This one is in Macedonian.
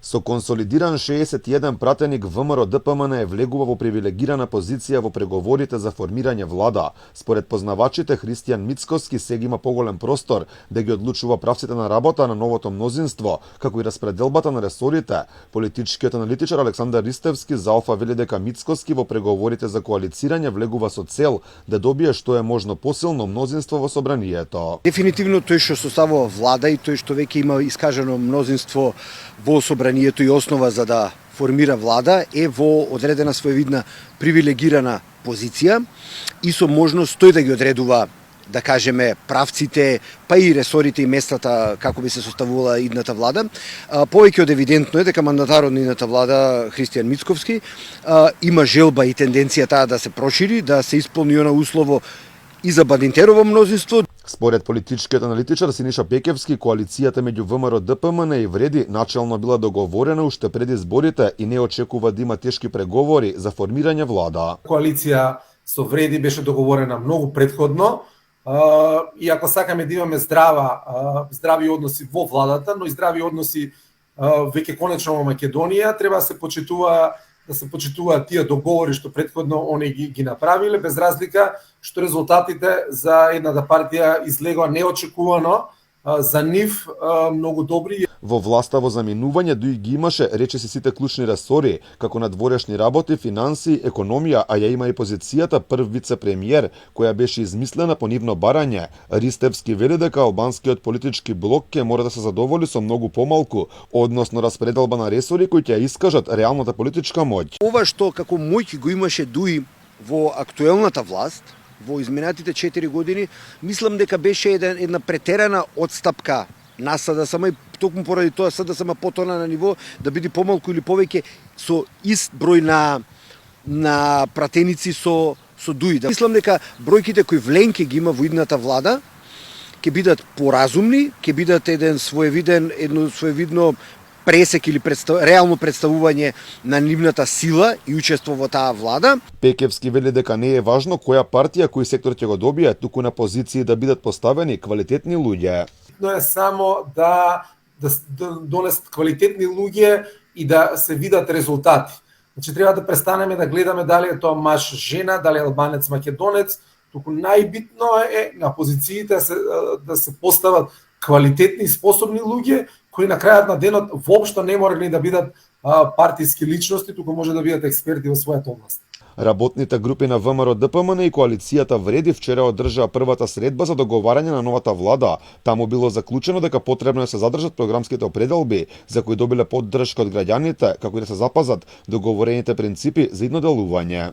Со консолидиран 61 пратеник ВМРО ДПМН влегува во привилегирана позиција во преговорите за формирање влада. Според познавачите, Христијан Мицкоски сега има поголем простор да ги одлучува правците на работа на новото мнозинство, како и распределбата на ресорите. Политичкиот аналитичар Александар Ристевски за Алфа вели дека Мицкоски во преговорите за коалицирање влегува со цел да добие што е можно посилно мнозинство во собранието. Дефинитивно тој што составува влада и тој што веќе има искажано мнозинство во собранието и основа за да формира влада е во одредена своевидна привилегирана позиција и со можност тој да ги одредува, да кажеме, правците, па и ресорите и местата како би се составувала идната влада. Повеќе од евидентно е дека мандатарот на идната влада Христијан Мицковски има желба и тенденција таа да се прошири, да се исполни она услово и за Бадинтерово мнозинство. Според политичкиот аналитичар Синиша Пекевски, коалицијата меѓу ВМРО ДПМН и Вреди начелно била договорена уште пред изборите и не очекува да има тешки преговори за формирање влада. Коалиција со Вреди беше договорена многу претходно и ако сакаме да имаме здрави односи во владата, но и здрави односи веќе конечно во Македонија, треба да се почитуваат тие договори што претходно они ги направиле, без разлика што резултатите за едната партија излегоа неочекувано, за нив многу добри. Во власта во заминување дуи ги имаше речиси сите клучни ресори, како надворешни работи, финанси, економија, а ја има и позицијата прв вице-премиер, која беше измислена по нивно барање. Ристевски вели дека албанскиот политички блок ќе мора да се задоволи со многу помалку, односно распределба на ресори кои ќе искажат реалната политичка моќ. Ова што како моќ го имаше дуи во актуелната власт, во изминатите 4 години, мислам дека беше една претерана одстапка насада сама и токму поради тоа сада сама потона на ниво да биде помалку или повеќе со ист број на пратеници со дуи. Мислам дека бројките кои Вленке ги има во идната влада ќе бидат поразумни, ќе бидат едно своевидно пресек или реално представување на нивната сила и учество во таа влада. Пекевски вели дека не е важно која партија, кој сектор ќе го добие, туку на позиции да бидат поставени квалитетни луѓе. Но е само да донесат квалитетни луѓе и да се видат резултати. Значи треба да престанеме да гледаме дали е тоа маж, жена, дали е албанец, македонец, туку најбитно е на позициите да се постават квалитетни и способни луѓе кои на крајот на денот воопшто не морали да бидат партиски личности, туку може да бидат експерти во својата област. Работните групи на ВМРО ДПМН и коалицијата Вреди вчера одржаа првата средба за договарање на новата влада. Таму било заклучено дека потребно е да се задржат програмските определби за кои добиле поддршка од граѓаните, како и да се запазат договорените принципи за идно делување.